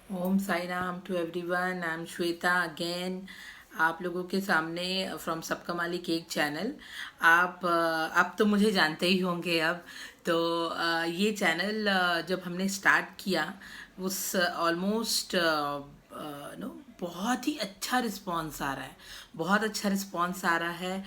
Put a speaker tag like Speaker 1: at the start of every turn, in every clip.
Speaker 1: Om Sai Ram to everyone. I am Shweta again, आप लोगों के सामने फ्रॉम सबका मालिक एक चैनल। आप अब तो मुझे जानते ही होंगे अब तो। ये चैनल जब हमने स्टार्ट किया उस ऑलमोस्ट नो बहुत ही अच्छा रिस्पांस आ रहा है, बहुत अच्छा रिस्पांस आ रहा है।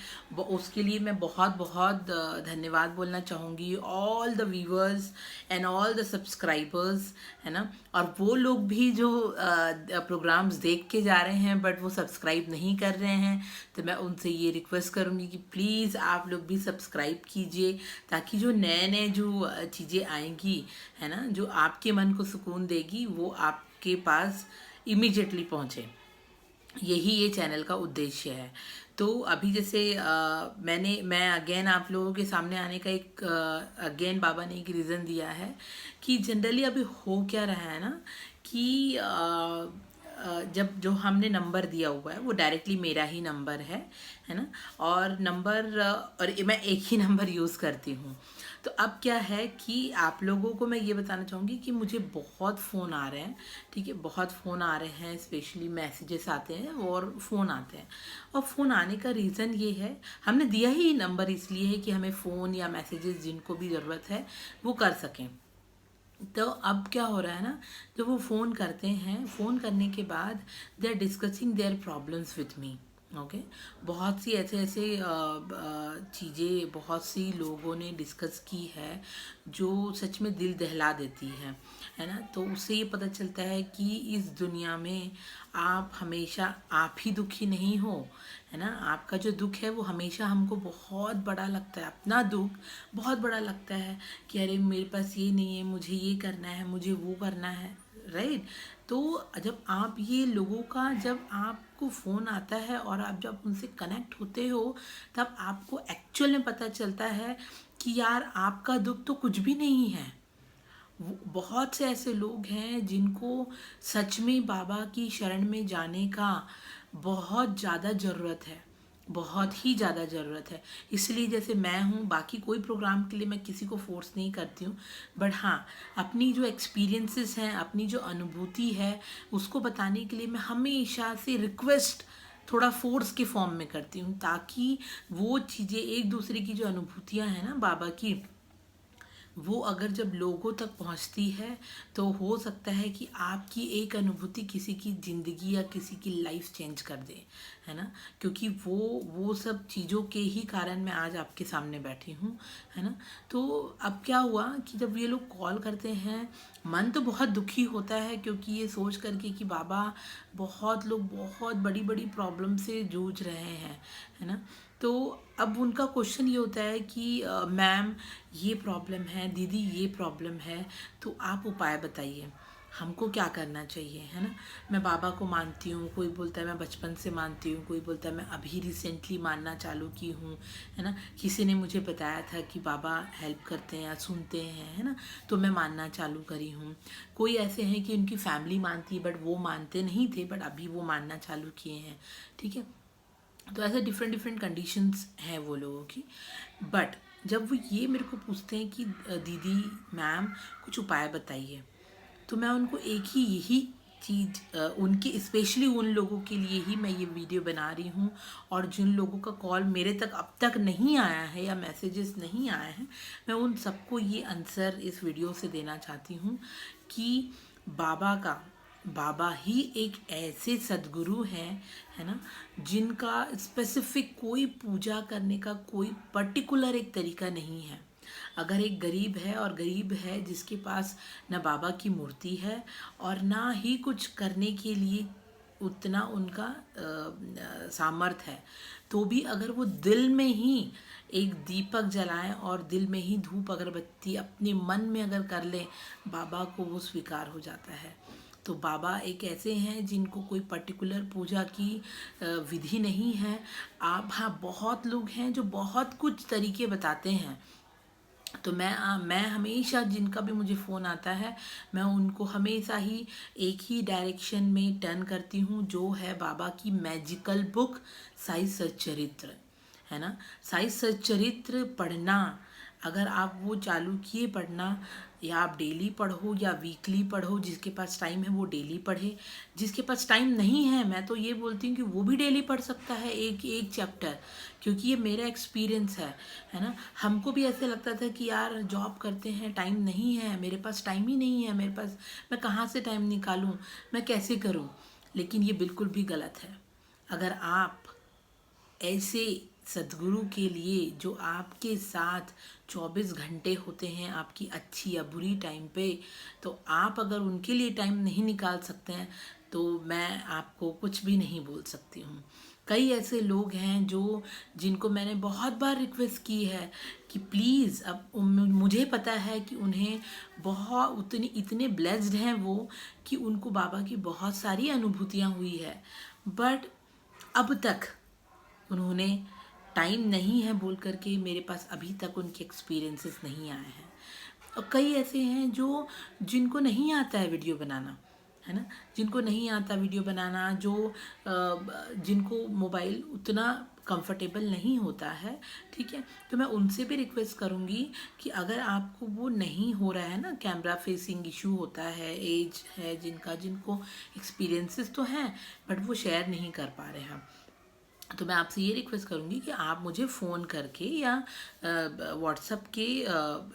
Speaker 1: उसके लिए मैं बहुत बहुत धन्यवाद बोलना चाहूँगी all the viewers and all the subscribers, है ना। और वो लोग भी जो प्रोग्राम्स देख के जा रहे हैं बट वो सब्सक्राइब नहीं कर रहे हैं, तो मैं उनसे ये रिक्वेस्ट करूँगी कि प्लीज़ आप लोग भी सब्सक्राइब कीजिए, ताकि जो नए नए जो चीज़ें आएंगी, है ना, जो आपके मन को सुकून देगी, वो आपके पास इमीडिएटली पहुँचे। यही ये चैनल का उद्देश्य है। तो अभी जैसे मैं अगेन आप लोगों के सामने आने का एक अगेन बाबा ने एक रीज़न दिया है कि जनरली अभी हो क्या रहा है ना कि जब जो हमने नंबर दिया हुआ है वो डायरेक्टली मेरा ही नंबर है ना। और नंबर और मैं एक ही नंबर यूज़ करती हूँ। तो अब क्या है कि आप लोगों को मैं ये बताना चाहूँगी कि मुझे बहुत फ़ोन आ रहे हैं, ठीक है, बहुत फ़ोन आ रहे हैं, स्पेशली मैसेजेस आते हैं और फ़ोन आते हैं। और फ़ोन आने का रीज़न ये है, हमने दिया ही नंबर इसलिए है कि हमें फ़ोन या मैसेजेस जिनको भी ज़रूरत है वो कर सकें। तो अब क्या हो रहा है ना, जब वो फ़ोन करते हैं, फ़ोन करने के बाद they are discussing their problems with me. Okay, बहुत सी ऐसे ऐसे चीज़ें बहुत सी लोगों ने डिस्कस की है जो सच में दिल दहला देती है ना। तो उससे ये पता चलता है कि इस दुनिया में आप हमेशा आप ही दुखी नहीं हो, है ना। आपका जो दुख है वो हमेशा हमको बहुत बड़ा लगता है, अपना दुख बहुत बड़ा लगता है कि अरे मेरे पास ये नहीं है, मुझे ये करना है, मुझे वो करना है, राइट। तो जब आप ये लोगों का जब आपको फ़ोन आता है और आप जब उनसे कनेक्ट होते हो, तब आपको एक्चुअल में पता चलता है कि यार आपका दुख तो कुछ भी नहीं है। बहुत से ऐसे लोग हैं जिनको सच में बाबा की शरण में जाने का बहुत ज़्यादा ज़रूरत है, बहुत ही ज़्यादा ज़रूरत है। इसलिए जैसे मैं हूँ, बाकी कोई प्रोग्राम के लिए मैं किसी को फोर्स नहीं करती हूँ, बट हाँ, अपनी जो एक्सपीरियंसेस हैं, अपनी जो अनुभूति है, उसको बताने के लिए मैं हमेशा से रिक्वेस्ट थोड़ा फोर्स के फॉर्म में करती हूँ, ताकि वो चीज़ें एक दूसरे की जो अनुभूतियाँ हैं ना बाबा की, वो अगर जब लोगों तक पहुंचती है तो हो सकता है कि आपकी एक अनुभूति किसी की ज़िंदगी या किसी की लाइफ चेंज कर दे, है ना। क्योंकि वो सब चीज़ों के ही कारण मैं आज आपके सामने बैठी हूँ, है ना। तो अब क्या हुआ कि जब ये लोग कॉल करते हैं, मन तो बहुत दुखी होता है, क्योंकि ये सोच करके कि बाबा, बहुत लोग बहुत बड़ी बड़ी प्रॉब्लम से जूझ रहे हैं, है ना। तो अब उनका क्वेश्चन ये होता है कि मैम ये प्रॉब्लम है, दीदी ये प्रॉब्लम है, तो आप उपाय बताइए, हमको क्या करना चाहिए, है ना। मैं बाबा को मानती हूँ, कोई बोलता है मैं बचपन से मानती हूँ, कोई बोलता है मैं अभी रिसेंटली मानना चालू की हूँ, है ना। किसी ने मुझे बताया था कि बाबा हेल्प करते हैं या सुनते हैं, है ना, तो मैं मानना चालू करी हूँ। कोई ऐसे हैं कि उनकी फैमिली मानती है बट वो मानते नहीं थे, बट अभी वो मानना चालू किए हैं, ठीक है। तो ऐसे डिफरेंट डिफरेंट कंडीशंस हैं वो लोगों की। बट जब वो ये मेरे को पूछते हैं कि दीदी, मैम, कुछ उपाय बताइए, तो मैं उनको एक ही यही चीज़ उनकी स्पेशली उन लोगों के लिए ही मैं ये वीडियो बना रही हूँ। और जिन लोगों का कॉल मेरे तक अब तक नहीं आया है या मैसेजेस नहीं आए हैं, मैं उन सबको ये आंसर इस वीडियो से देना चाहती हूँ कि बाबा का बाबा ही एक ऐसे सदगुरु हैं, है ना, जिनका स्पेसिफिक कोई पूजा करने का कोई पर्टिकुलर एक तरीका नहीं है। अगर एक गरीब है और गरीब है जिसके पास न बाबा की मूर्ति है और ना ही कुछ करने के लिए उतना उनका सामर्थ है, तो भी अगर वो दिल में ही एक दीपक जलाएं और दिल में ही धूप अगरबत्ती अपने मन में अगर कर लें, बाबा को वो स्वीकार हो जाता है। तो बाबा एक ऐसे हैं जिनको कोई पर्टिकुलर पूजा की विधि नहीं है। आप हाँ, बहुत लोग हैं जो बहुत कुछ तरीके बताते हैं। तो मैं हमेशा जिनका भी मुझे फ़ोन आता है, मैं उनको हमेशा ही एक ही डायरेक्शन में टर्न करती हूँ, जो है बाबा की मैजिकल बुक साई सच्चरित्र, है ना। साई सच्चरित्र पढ़ना, अगर आप वो चालू किए पढ़ना, या आप डेली पढ़ो या वीकली पढ़ो, जिसके पास टाइम है वो डेली पढ़े, जिसके पास टाइम नहीं है मैं तो ये बोलती हूँ कि वो भी डेली पढ़ सकता है एक एक चैप्टर, क्योंकि ये मेरा एक्सपीरियंस है ना। हमको भी ऐसे लगता था कि यार जॉब करते हैं, टाइम नहीं है, मेरे पास टाइम ही नहीं है, मेरे पास, मैं कहाँ से टाइम निकालूँ, मैं कैसे करूँ, लेकिन ये बिल्कुल भी गलत है। अगर आप ऐसे सदगुरु के लिए जो आपके साथ 24 घंटे होते हैं आपकी अच्छी या बुरी टाइम पे, तो आप अगर उनके लिए टाइम नहीं निकाल सकते हैं तो मैं आपको कुछ भी नहीं बोल सकती हूँ। कई ऐसे लोग हैं जो, जिनको मैंने बहुत बार रिक्वेस्ट की है कि प्लीज़, अब मुझे पता है कि उन्हें बहुत उतनी इतने ब्लेस्ड हैं वो, कि उनको बाबा की बहुत सारी अनुभूतियाँ हुई है, बट अब तक उन्होंने टाइम नहीं है बोल करके मेरे पास अभी तक उनके एक्सपीरियंसेस नहीं आए हैं। और कई ऐसे हैं जो, जिनको नहीं आता है वीडियो बनाना, है ना, जिनको नहीं आता वीडियो बनाना, जो जिनको मोबाइल उतना कंफर्टेबल नहीं होता है, ठीक है, तो मैं उनसे भी रिक्वेस्ट करूँगी कि अगर आपको वो नहीं हो रहा है ना, कैमरा फेसिंग इशू होता है, एज है जिनका, जिनको एक्सपीरियंसेस तो हैं बट वो शेयर नहीं कर पा रहे हैं, तो मैं आपसे ये रिक्वेस्ट करूँगी कि आप मुझे फ़ोन करके या व्हाट्सएप के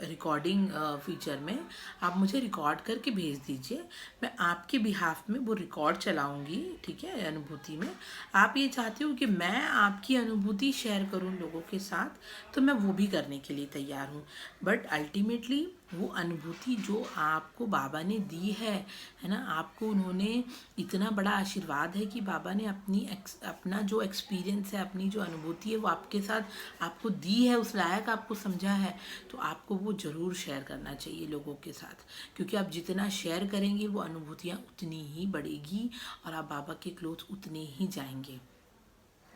Speaker 1: रिकॉर्डिंग फीचर में आप मुझे रिकॉर्ड करके भेज दीजिए। मैं आपके बिहाफ में वो रिकॉर्ड चलाऊँगी, ठीक है, अनुभूति में। आप ये चाहते हो कि मैं आपकी अनुभूति शेयर करूँ लोगों के साथ, तो मैं वो भी करने के लिए तैयार हूँ, बट अल्टीमेटली वो अनुभूति जो आपको बाबा ने दी है ना, आपको उन्होंने इतना बड़ा आशीर्वाद है कि बाबा ने अपना जो एक्सपीरियंस है, अपनी जो अनुभूति है वो आपके साथ आपको दी है, उस लायक आपको समझा है, तो आपको वो ज़रूर शेयर करना चाहिए लोगों के साथ, क्योंकि आप जितना शेयर करेंगे वो अनुभूतियाँ उतनी ही बढ़ेगी और आप बाबा के क्लोज उतने ही जाएंगे,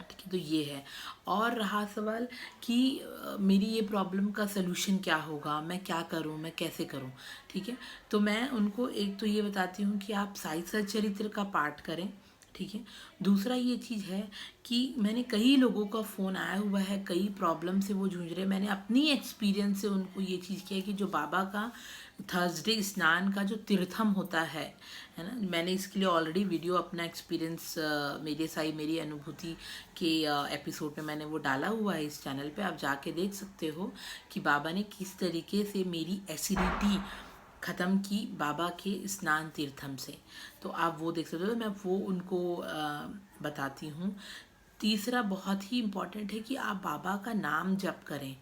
Speaker 1: ठीक है। तो ये है। और रहा सवाल कि मेरी ये प्रॉब्लम का सलूशन क्या होगा, मैं क्या करूं, मैं कैसे करूं, ठीक है, तो मैं उनको एक तो ये बताती हूँ कि आप साई सच्चरित्र का पाठ करें, ठीक है। दूसरा ये चीज़ है कि मैंने कई लोगों का फ़ोन आया हुआ है, कई प्रॉब्लम से वो जूझ रहे हैं, मैंने अपनी एक्सपीरियंस से उनको ये चीज़ किया है कि जो बाबा का थर्सडे स्नान का जो तीर्थम होता है ना, मैंने इसके लिए ऑलरेडी वीडियो अपना एक्सपीरियंस मेरे साई मेरी अनुभूति के एपिसोड में मैंने वो डाला हुआ है इस चैनल पे, आप जाके देख सकते हो कि बाबा ने किस तरीके से मेरी एसिडिटी ख़त्म की बाबा के स्नान तीर्थम से, तो आप वो देख सकते हो, तो मैं वो उनको बताती हूँ। तीसरा बहुत ही इम्पॉर्टेंट है कि आप बाबा का नाम जप करें,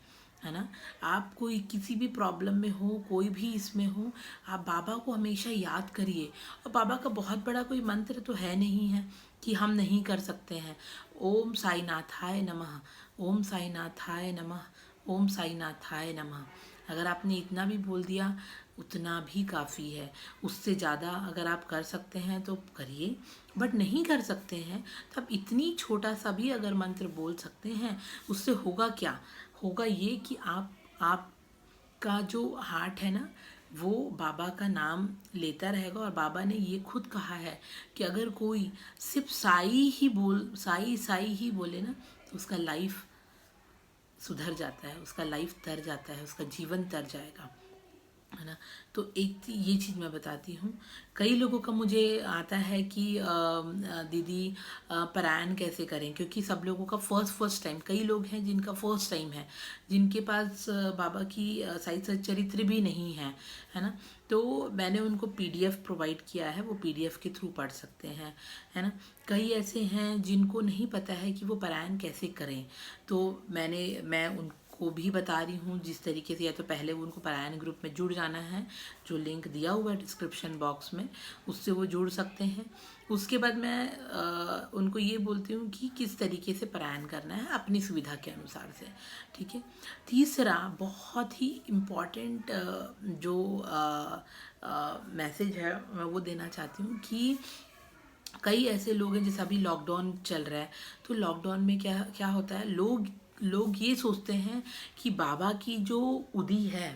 Speaker 1: है ना। आप कोई किसी भी प्रॉब्लम में हो, कोई भी इसमें हो, आप बाबा को हमेशा याद करिए। और बाबा का बहुत बड़ा कोई मंत्र तो है नहीं है कि हम नहीं कर सकते हैं। ओम साईनाथाय नमः, ओम साईनाथाय नमः, ओम साईनाथाय नमः, अगर आपने इतना भी बोल दिया उतना भी काफ़ी है। उससे ज़्यादा अगर आप कर सकते हैं तो करिए, बट नहीं कर सकते हैं तो आप इतनी छोटा सा भी अगर मंत्र बोल सकते हैं, उससे होगा क्या, होगा ये कि आपका जो हार्ट है ना वो बाबा का नाम लेता रहेगा। और बाबा ने ये खुद कहा है कि अगर कोई सिर्फ साई साई ही बोले ना, तो उसका लाइफ सुधर जाता है, उसका लाइफ तर जाता है, उसका जीवन तर जाएगा, है ना। तो एक ये चीज़ मैं बताती हूँ। कई लोगों का मुझे आता है कि दीदी पारायण कैसे करें, क्योंकि सब लोगों का फर्स्ट टाइम, कई लोग हैं जिनका फर्स्ट टाइम है, जिनके पास बाबा की साई सच्चरित्र भी नहीं है ना, तो मैंने उनको पीडीएफ प्रोवाइड किया है, वो पीडीएफ के थ्रू पढ़ सकते हैं, है ना। कई ऐसे हैं जिनको नहीं पता है कि वो पारायण कैसे करें, तो मैं उनको भी बता रही हूँ जिस तरीके से। या तो पहले वो उनको पारायण ग्रुप में जुड़ जाना है, जो लिंक दिया हुआ है डिस्क्रिप्शन बॉक्स में, उससे वो जुड़ सकते हैं। उसके बाद मैं उनको ये बोलती हूँ कि किस तरीके से पारायण करना है अपनी सुविधा के अनुसार से, ठीक है। तीसरा बहुत ही इम्पॉर्टेंट जो मैसेज है मैं वो देना चाहती हूँ कि कई ऐसे लोग हैं, जैसे अभी लॉकडाउन चल रहा है, तो लॉकडाउन में क्या क्या होता है, लोग ये सोचते हैं कि बाबा की जो उदी है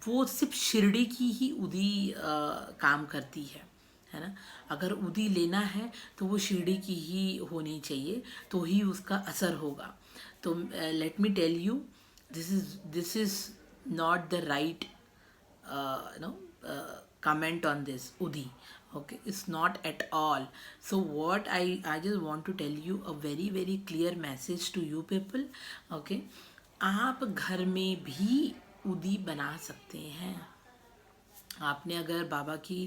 Speaker 1: वो सिर्फ शिरडी की ही उदी काम करती है ना। अगर उदी लेना है तो वो शिरडी की ही होनी चाहिए, तो ही उसका असर होगा। तो let me tell you, this is not the right comment on this Udi. Okay, it's not at all. So what I just want to tell you a very very clear message to you people. Okay, आप घर में भी उदी बना सकते हैं. आपने अगर बाबा की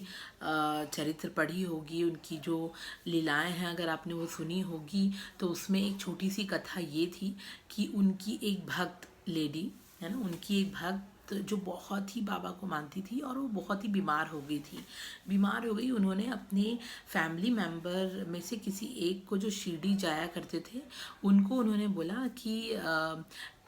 Speaker 1: चरित्र पढ़ी होगी, उनकी जो लीलाएं हैं अगर आपने वो सुनी होगी, तो उसमें एक छोटी सी कथा ये थी कि उनकी एक भक्त लेडी है ना, उनकी एक भक्त जो बहुत ही बाबा को मानती थी और वो बहुत ही बीमार हो गई थी. बीमार हो गई, उन्होंने अपने फैमिली मेम्बर में से किसी एक को जो शिरडी जाया करते थे उनको उन्होंने बोला कि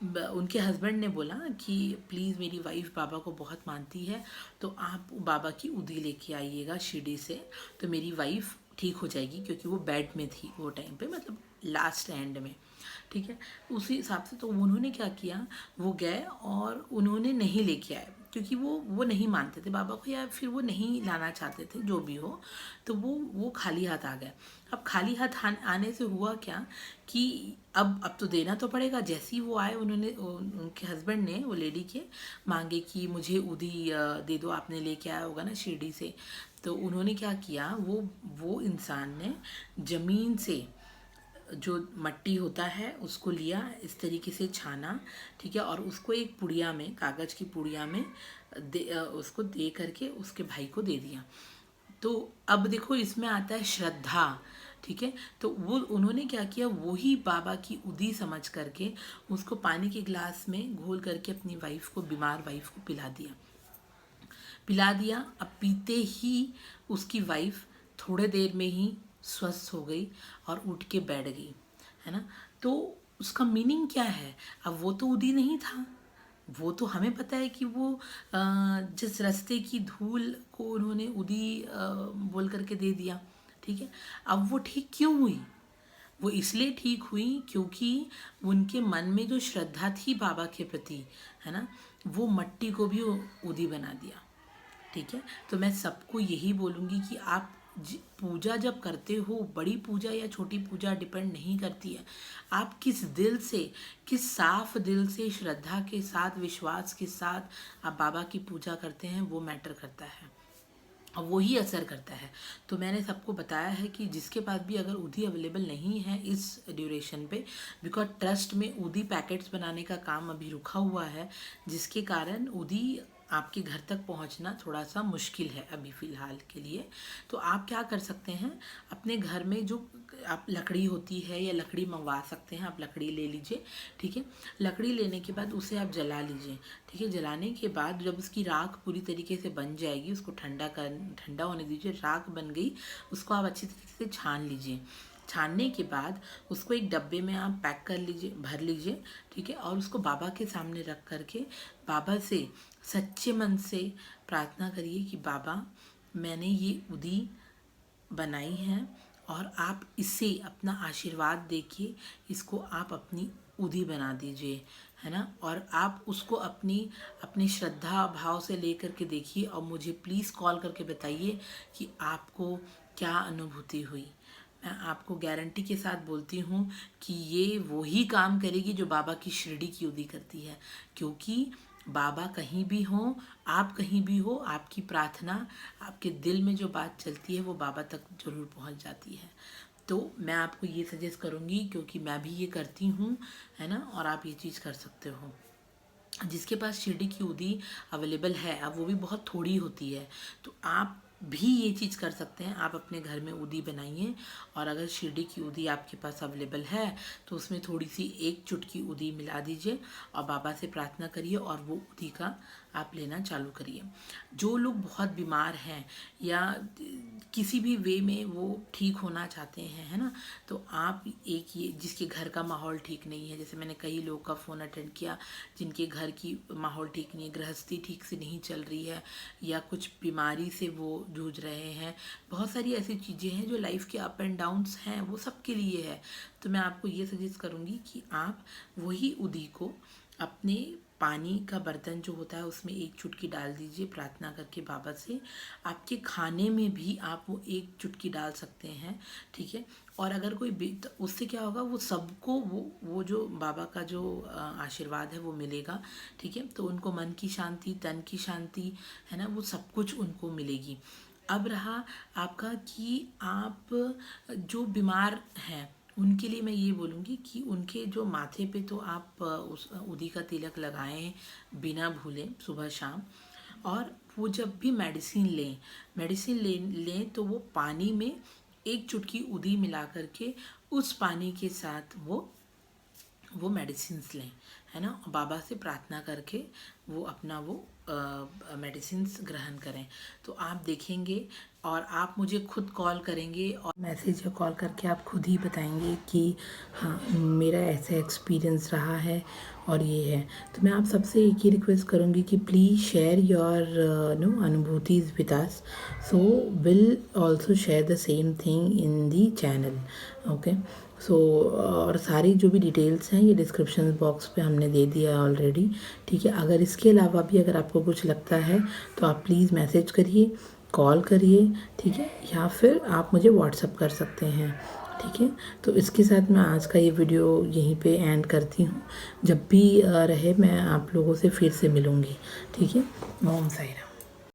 Speaker 1: उनके हस्बैंड ने बोला कि प्लीज़ मेरी वाइफ बाबा को बहुत मानती है, तो आप बाबा की उदी लेके आइएगा शिरडी से, तो मेरी वाइफ ठीक हो जाएगी, क्योंकि वो बेड में थी वो टाइम पे, मतलब लास्ट एंड में. ठीक है, उसी हिसाब से तो उन्होंने क्या किया, वो गए और उन्होंने नहीं लेके आए, क्योंकि वो नहीं मानते थे बाबा को, या फिर वो नहीं लाना चाहते थे, जो भी हो. तो वो खाली हाथ आ गए. अब खाली हाथ आने से हुआ क्या कि अब तो देना तो पड़ेगा. जैसे ही वो आए, उन्होंने उनके हस्बैंड ने वो लेडी के मांगे कि मुझे उदी दे दो, आपने लेके आया होगा ना शिरडी से. तो उन्होंने क्या किया, वो इंसान ने ज़मीन से जो मट्टी होता है उसको लिया, इस तरीके से छाना, ठीक है, और उसको एक पुड़िया में, कागज़ की पुड़िया में उसको दे करके उसके भाई को दे दिया. तो अब देखो इसमें आता है श्रद्धा. ठीक है, तो वो उन्होंने क्या किया, वही बाबा की उदी समझ करके उसको पानी के गिलास में घोल करके अपनी वाइफ को, बीमार वाइफ को पिला दिया. अब पीते ही उसकी वाइफ थोड़े देर में ही स्वस्थ हो गई और उठ के बैठ गई, है ना. तो उसका मीनिंग क्या है. अब वो तो उदी नहीं था, वो तो हमें पता है कि वो जिस रास्ते की धूल को उन्होंने उदी बोल करके दे दिया. ठीक है, अब वो ठीक क्यों हुई, वो इसलिए ठीक हुई क्योंकि उनके मन में जो श्रद्धा थी बाबा के प्रति, है ना, वो मट्टी को भी उदी बना दिया. ठीक है, तो मैं सबको यही बोलूँगी कि आप पूजा जब करते हो, बड़ी पूजा या छोटी पूजा डिपेंड नहीं करती है, आप किस दिल से, किस साफ दिल से, श्रद्धा के साथ, विश्वास के साथ आप बाबा की पूजा करते हैं, वो मैटर करता है और वही असर करता है. तो मैंने सबको बताया है कि जिसके पास भी अगर उदी अवेलेबल नहीं है इस ड्यूरेशन पे, बिकॉज ट्रस्ट में उदी पैकेट्स बनाने का काम अभी रुका हुआ है, जिसके कारण उदी आपके घर तक पहुंचना थोड़ा सा मुश्किल है अभी फ़िलहाल के लिए. तो आप क्या कर सकते हैं, अपने घर में जो आप लकड़ी होती है या लकड़ी मंगवा सकते हैं, आप लकड़ी ले लीजिए. ठीक है, लकड़ी लेने के बाद उसे आप जला लीजिए. ठीक है, जलाने के बाद जब उसकी राख पूरी तरीके से बन जाएगी, उसको ठंडा होने दीजिए. राख बन गई, उसको आप अच्छी तरीके से छान लीजिए. छानने के बाद उसको एक डब्बे में आप पैक कर लीजिए, भर लीजिए. ठीक है, और उसको बाबा के सामने रख करके बाबा से सच्चे मन से प्रार्थना करिए कि बाबा मैंने ये उदी बनाई है और आप इसे अपना आशीर्वाद देखिए, इसको आप अपनी उदी बना दीजिए, है ना. और आप उसको अपनी श्रद्धा भाव से लेकर के देखिए और मुझे प्लीज़ कॉल करके बताइए कि आपको क्या अनुभूति हुई. मैं आपको गारंटी के साथ बोलती हूँ कि ये वही काम करेगी जो बाबा की शिरडी की उदी करती है, क्योंकि बाबा कहीं भी हो, आप कहीं भी हो, आपकी प्रार्थना, आपके दिल में जो बात चलती है वो बाबा तक ज़रूर पहुँच जाती है. तो मैं आपको ये सजेस्ट करूँगी, क्योंकि मैं भी ये करती हूँ, है ना, और आप ये चीज़ कर सकते हो. जिसके पास शिरडी की उदी अवेलेबल है, अब वो भी बहुत थोड़ी होती है, तो आप भी ये चीज़ कर सकते हैं. आप अपने घर में उदी बनाइए और अगर शिरडी की उदी आपके पास अवेलेबल है तो उसमें थोड़ी सी एक चुटकी उदी मिला दीजिए और बाबा से प्रार्थना करिए और वो उदी का आप लेना चालू करिए. जो लोग बहुत बीमार हैं या किसी भी वे में वो ठीक होना चाहते हैं, है ना, तो आप एक ये जिसके घर का माहौल ठीक नहीं है, जैसे मैंने कई लोगों का फ़ोन अटेंड किया जिनके घर की माहौल ठीक नहीं है, गृहस्थी ठीक से नहीं चल रही है या कुछ बीमारी से वो जूझ रहे हैं. बहुत सारी ऐसी चीज़ें हैं जो लाइफ के अप एंड डाउन्स हैं, वो सबके लिए है. तो मैं आपको ये सजेस्ट करूँगी कि आप वही उदी को अपने पानी का बर्तन जो होता है उसमें एक चुटकी डाल दीजिए प्रार्थना करके बाबा से। आपके खाने में भी आप वो एक चुटकी डाल सकते हैं, ठीक है। और अगर कोई तो उससे क्या होगा, वो सबको वो जो बाबा का जो आशीर्वाद है वो मिलेगा, ठीक है। तो उनको मन की शांति, तन की शांति, है ना, वो सब कुछ उनको मिलेगी। अब रहा आपका कि आप जो बीमार हैं उनके लिए मैं ये बोलूँगी कि उनके जो माथे पे तो आप उस उदी का तिलक लगाएं बिना भूलें सुबह शाम। और वो जब भी मेडिसिन लें तो वो पानी में एक चुटकी उदी मिला करके उस पानी के साथ वो मेडिसिन्स लें, है ना। बाबा से प्रार्थना करके वो अपना वो मेडिसिन्स ग्रहण करें। तो आप देखेंगे और आप मुझे खुद कॉल करेंगे और मैसेज या कॉल करके आप खुद ही बताएंगे कि हाँ मेरा ऐसा एक्सपीरियंस रहा है और ये है। तो मैं आप सबसे एक ही रिक्वेस्ट करूँगी कि प्लीज़ शेयर योर अनुभूतिज with us, so will also share the same thing in the channel, okay. So और सारी जो भी डिटेल्स हैं ये डिस्क्रिप्शन बॉक्स पे हमने दे दिया है ऑलरेडी, ठीक है। अगर इसके अलावा भी अगर आपको कुछ लगता है तो आप प्लीज़ मैसेज करिए, कॉल करिए, ठीक है, या फिर आप मुझे व्हाट्सअप कर सकते हैं, ठीक है। तो इसके साथ मैं आज का ये वीडियो यहीं पे एंड करती हूँ। जब भी रहे मैं आप लोगों से फिर से मिलूँगी, ठीक है। ओम साई राम।